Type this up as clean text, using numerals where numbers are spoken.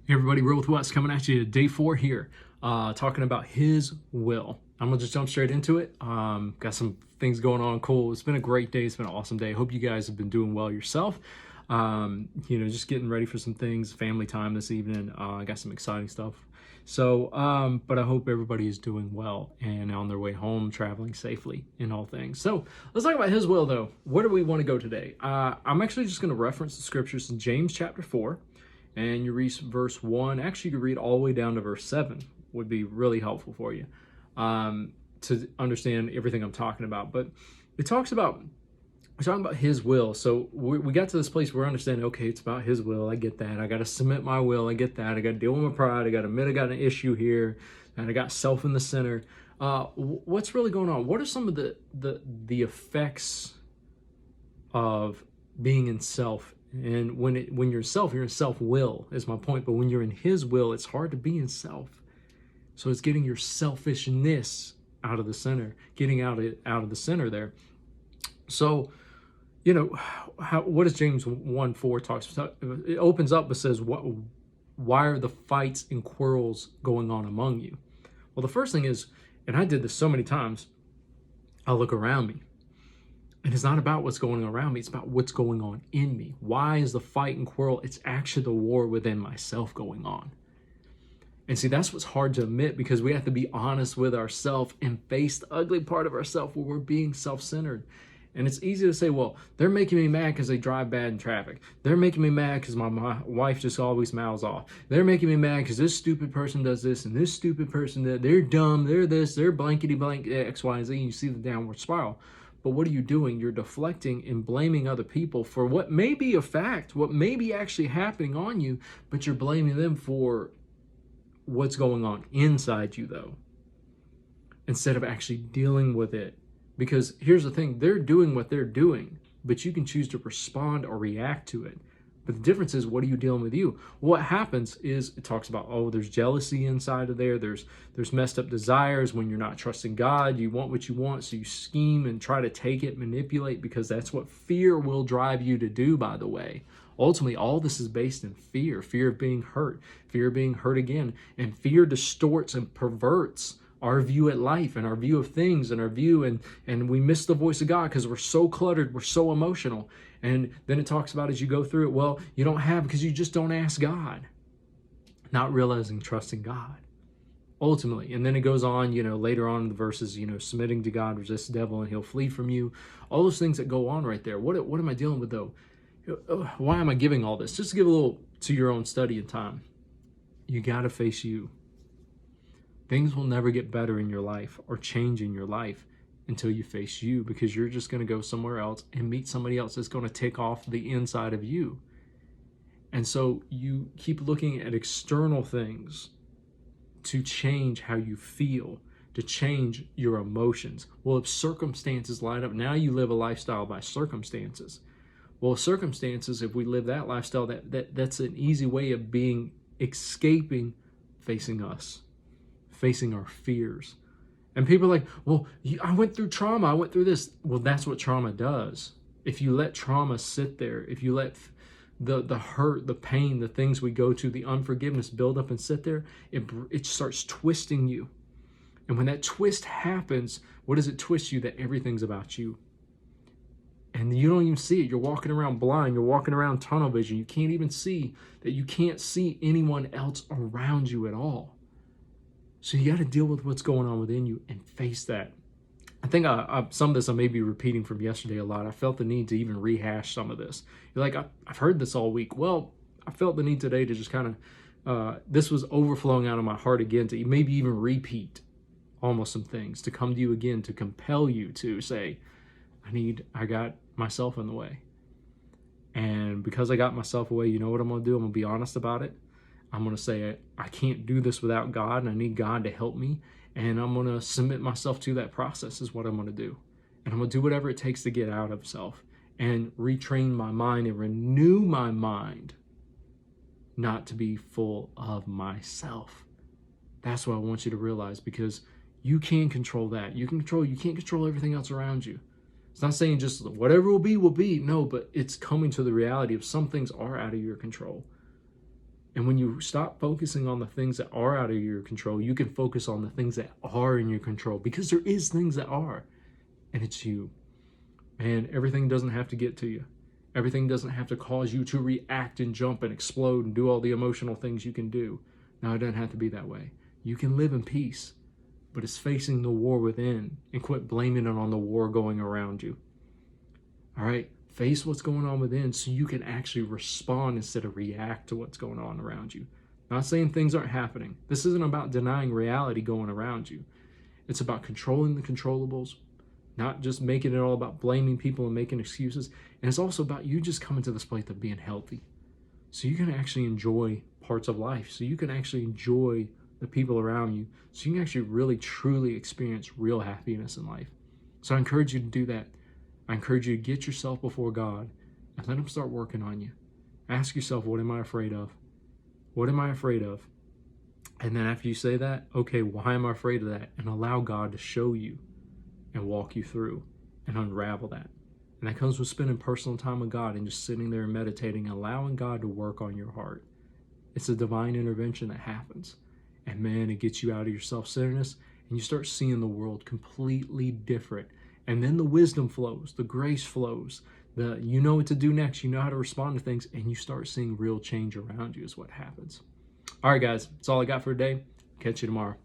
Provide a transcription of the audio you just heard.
Hey everybody, Real with Wes coming at you day 4 here, talking about his will. I'm gonna just jump straight into it. Got some things going on cool. It's been a great day. It's been an awesome day. Hope you guys have been doing well yourself. Just getting ready for some things, family time this evening. I got some exciting stuff. So, but I hope everybody is doing well and on their way home, traveling safely in all things. So let's talk about his will though. Where do we want to go today? I'm actually just going to reference the scriptures in James chapter 4. And you read verse 1. Actually, you can read all the way down to verse 7. Would be really helpful for you to understand everything I'm talking about. But it talks about, we're talking about his will. So we got to this place where we're understanding, okay, it's about his will. I get that. I got to submit my will. I get that. I got to deal with my pride. I got to admit I got an issue here. And I got self in the center. What's really going on? What are some of the effects of being in self? And when you're self, you're in self-will is my point. But when you're in his will, it's hard to be in self. So it's getting your selfishness out of the center, getting out of the center there. So, what does James 1:4 talks about? It opens up and says, why are the fights and quarrels going on among you? Well, the first thing is, and I did this so many times, I look around me. And it's not about what's going on around me. It's about what's going on in me. Why is the fight and quarrel? It's actually the war within myself going on. And see, that's what's hard to admit, because we have to be honest with ourselves and face the ugly part of ourselves where we're being self-centered. And it's easy to say, well, they're making me mad because they drive bad in traffic. They're making me mad because my wife just always mouths off. They're making me mad because this stupid person does this and this stupid person that they're dumb, they're this, they're blankety blank, X, Y, and Z. And you see the downward spiral. But what are you doing? You're deflecting and blaming other people for what may be a fact, what may be actually happening on you, but you're blaming them for what's going on inside you, though, instead of actually dealing with it. Because here's the thing, they're doing what they're doing, but you can choose to respond or react to it. But the difference is, what are you dealing with you? What happens is, it talks about, oh, there's jealousy inside of there. There's messed up desires when you're not trusting God. You want what you want, so you scheme and try to take it, manipulate, because that's what fear will drive you to do, by the way. Ultimately, all this is based in fear of being hurt again. And fear distorts and perverts our view at life and our view of things and our view, and we miss the voice of God because we're so cluttered, we're so emotional. And then it talks about, as you go through it, well, you don't have because you just don't ask God, not realizing trusting God ultimately. And then it goes on, later on in the verses, submitting to God, resist the devil and he'll flee from you. All those things that go on right there. What am I dealing with though? Why am I giving all this? Just to give a little to your own study and time. You got to face you. Things will never get better in your life or change in your life until you face you, because you're just going to go somewhere else and meet somebody else that's going to take off the inside of you. And so you keep looking at external things to change how you feel, to change your emotions. Well, if circumstances line up, now you live a lifestyle by circumstances. Well, circumstances, if we live that lifestyle, that's an easy way of escaping facing us, facing our fears. And people are like, well, I went through trauma. I went through this. Well, that's what trauma does. If you let trauma sit there, if you let the hurt, the pain, the things we go to, the unforgiveness build up and sit there, it starts twisting you. And when that twist happens, what does it twist you? That everything's about you. And you don't even see it. You're walking around blind. You're walking around tunnel vision. You can't even see that you can't see anyone else around you at all. So you got to deal with what's going on within you and face that. I think some of this I may be repeating from yesterday a lot. I felt the need to even rehash some of this. You're like, I've heard this all week. Well, I felt the need today to just kind of, this was overflowing out of my heart again, to maybe even repeat almost some things, to come to you again, to compel you to say, I got myself in the way. And because I got myself away, you know what I'm going to do? I'm going to be honest about it. I'm going to say, I can't do this without God, and I need God to help me. And I'm going to submit myself to that process is what I'm going to do. And I'm going to do whatever it takes to get out of self and retrain my mind and renew my mind not to be full of myself. That's what I want you to realize, because you can control that. You can't control everything else around you. It's not saying just whatever will be, will be. No, but it's coming to the reality of some things are out of your control. And when you stop focusing on the things that are out of your control, you can focus on the things that are in your control, because there is things that are, and it's you. And everything doesn't have to get to you. Everything doesn't have to cause you to react and jump and explode and do all the emotional things you can do. No, it doesn't have to be that way. You can live in peace, but it's facing the war within, and quit blaming it on the war going around you. All right? Face what's going on within so you can actually respond instead of react to what's going on around you. Not saying things aren't happening. This isn't about denying reality going around you. It's about controlling the controllables, not just making it all about blaming people and making excuses. And it's also about you just coming to this place of being healthy, so you can actually enjoy parts of life, so you can actually enjoy the people around you, so you can actually really truly experience real happiness in life. So I encourage you to do that. I encourage you to get yourself before God and let him start working on you. Ask yourself, what am I afraid of? What am I afraid of? And then after you say that, okay, why am I afraid of that? And allow God to show you and walk you through and unravel that. And that comes with spending personal time with God and just sitting there and meditating, allowing God to work on your heart. It's a divine intervention that happens. And man, it gets you out of your self-centeredness, and you start seeing the world completely different. And then the wisdom flows, the grace flows, you know what to do next, you know how to respond to things, and you start seeing real change around you is what happens. All right, guys, that's all I got for today. Catch you tomorrow.